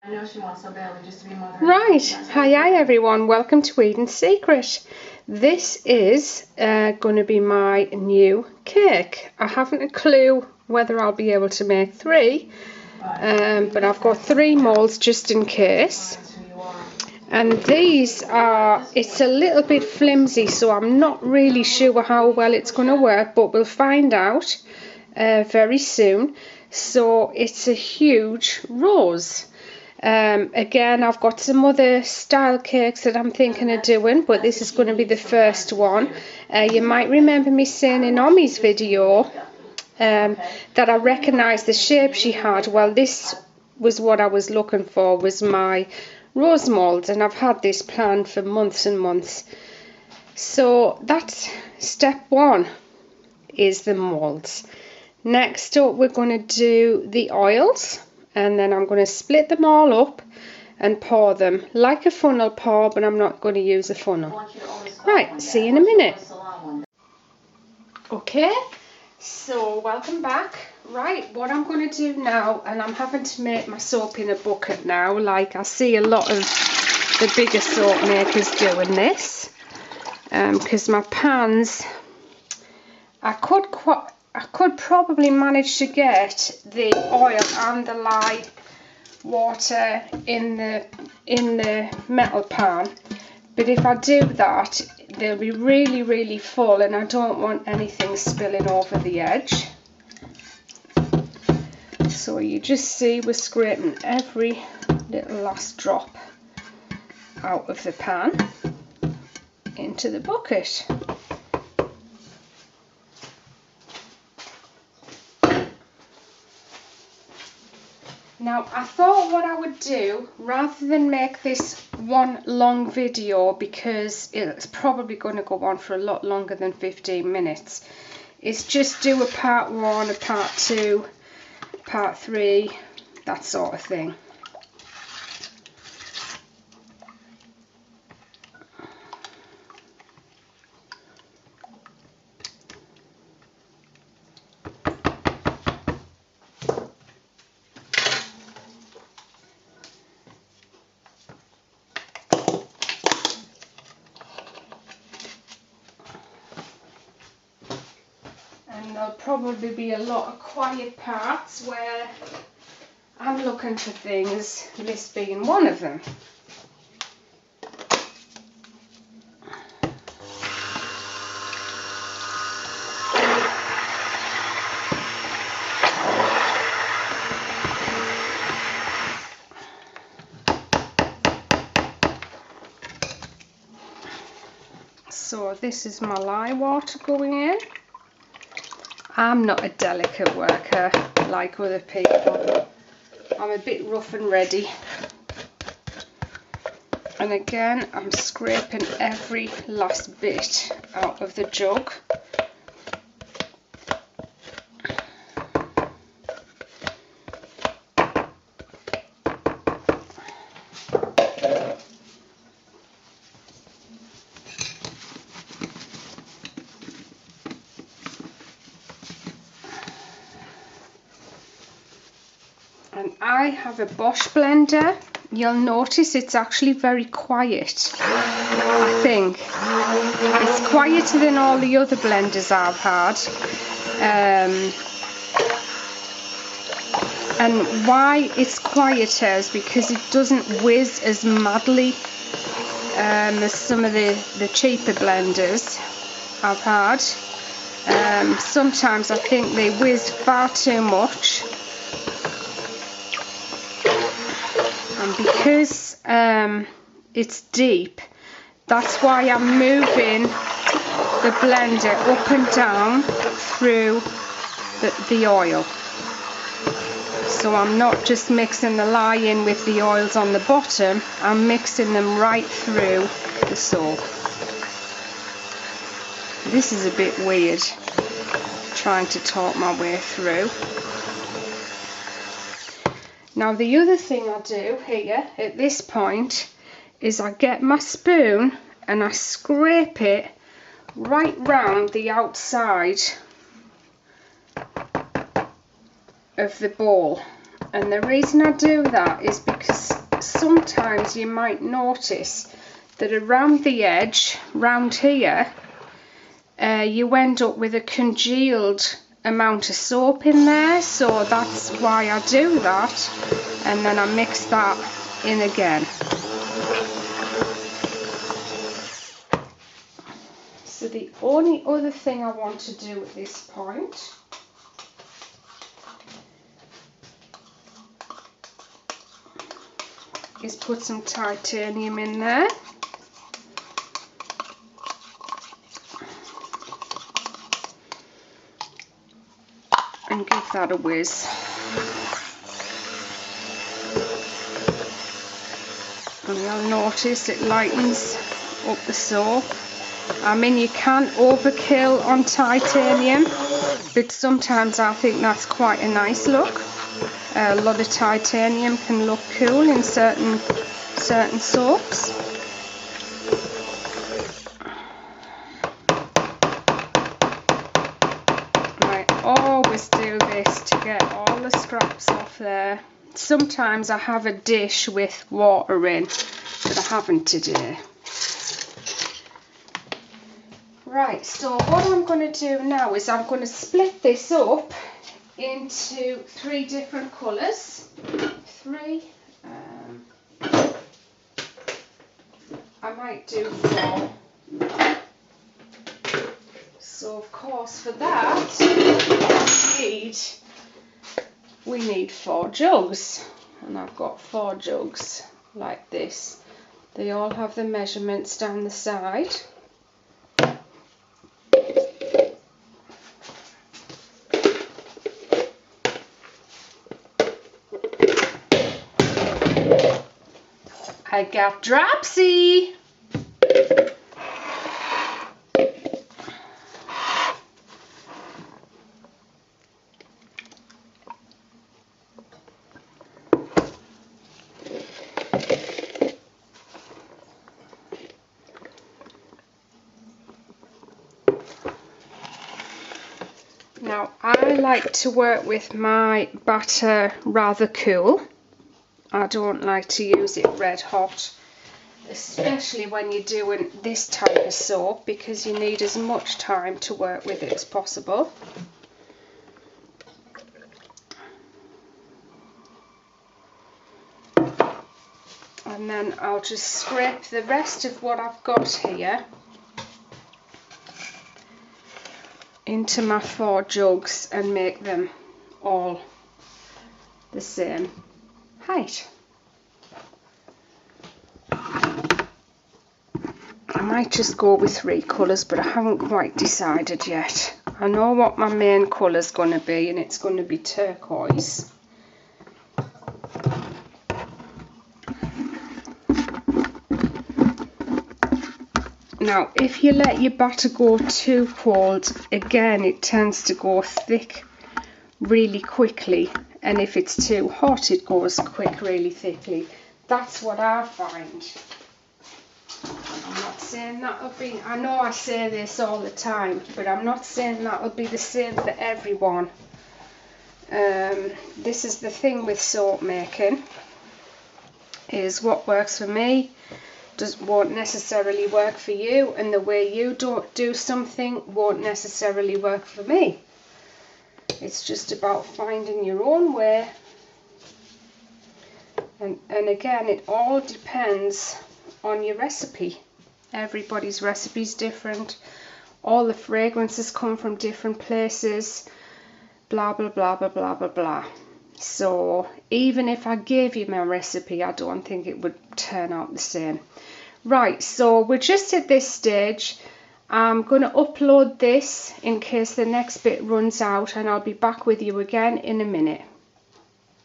I know she wants so badly just to be mother. Right, hi everyone, welcome to Eden's Secret. This is going to be my new cake. I haven't a clue whether I'll be able to make three, but I've got 3 molds just in case. And these are, it's a little bit flimsy, so I'm not really sure how well it's going to work, but we'll find out very soon. So it's a huge rose. Again, I've got some other style cakes that I'm thinking of doing, but this is going to be the first one. You might remember me saying in Omi's video that I recognised the shape she had. Well, this was what I was looking for, was my rose mould, and I've had this planned for months and months. So that's step 1, is the moulds. Next up, we're going to do the oils. And then I'm going to split them all up and pour them like a funnel pour, but I'm not going to use a funnel. Right, see you in a minute. Okay, so welcome back. Right, what I'm going to do now, and I'm having to make my soap in a bucket now, like I see a lot of the bigger soap makers doing this, because my pans, I could probably manage to get the oil and the lye water in the metal pan, but if I do that, they'll be really full, and I don't want anything spilling over the edge. So you just see we're scraping every little last drop out of the pan into the bucket. Now, I thought what I would do, rather than make this one long video, because it's probably going to go on for a lot longer than 15 minutes, is just do a part 1, a part 2, part 3, that sort of thing. And there'll probably be a lot of quiet parts where I'm looking for things, this being one of them. So this is my lye water going in. I'm not a delicate worker like other people. I'm a bit rough and ready. And again, I'm scraping every last bit out of the jug. And I have a Bosch blender. You'll notice it's actually very quiet, I think. It's quieter than all the other blenders I've had. And why it's quieter is because it doesn't whiz as madly as some of the cheaper blenders I've had. Sometimes I think they whiz far too much. And because it's deep, that's why I'm moving the blender up and down through the oil. So I'm not just mixing the lye in with the oils on the bottom, I'm mixing them right through the soap. This is a bit weird, trying to talk my way through. Now the other thing I do here at this point is I get my spoon and I scrape it right round the outside of the bowl. And the reason I do that is because sometimes you might notice that around the edge, round here, you end up with a congealed amount of soap in there, so that's why I do that, and then I mix that in again. So the only other thing I want to do at this point is put some titanium in there. And give that a whiz. And you'll notice it lightens up the soap. I mean, you can overkill on titanium, but sometimes I think that's quite a nice look. A lot of titanium can look cool in certain soaps. I always do this to get all the scraps off there. Sometimes I have a dish with water in, but I haven't today. Right, so what I'm going to do now is I'm going to split this up into 3 different colours. 3. I might do 4. So of course for that we need 4 jugs, and I've got 4 jugs like this. They all have the measurements down the side. I got dropsy. Now I like to work with my batter rather cool. I don't like to use it red hot, especially when you're doing this type of soap, because you need as much time to work with it as possible. And then I'll just scrape the rest of what I've got here into my 4 jugs and make them all the same height. I might just go with 3 colours, but I haven't quite decided yet. I know what my main colour is going to be, and it's going to be turquoise. Now, if you let your batter go too cold, again, it tends to go thick really quickly, and if it's too hot, it goes quick really thickly. That's what I find. I'm not saying that'll be, I know I say this all the time, but I'm not saying that'll be the same for everyone. This is the thing with soap making, is what works for me won't necessarily work for you, and the way you don't do something won't necessarily work for me. It's just about finding your own way, and again, it all depends on your recipe. Everybody's recipe is different. All the fragrances come from different places, blah blah blah blah blah blah blah. So even if I gave you my recipe, I don't think it would turn out the same. Right, so we're just at this stage. I'm going to upload this in case the next bit runs out, and I'll be back with you again in a minute.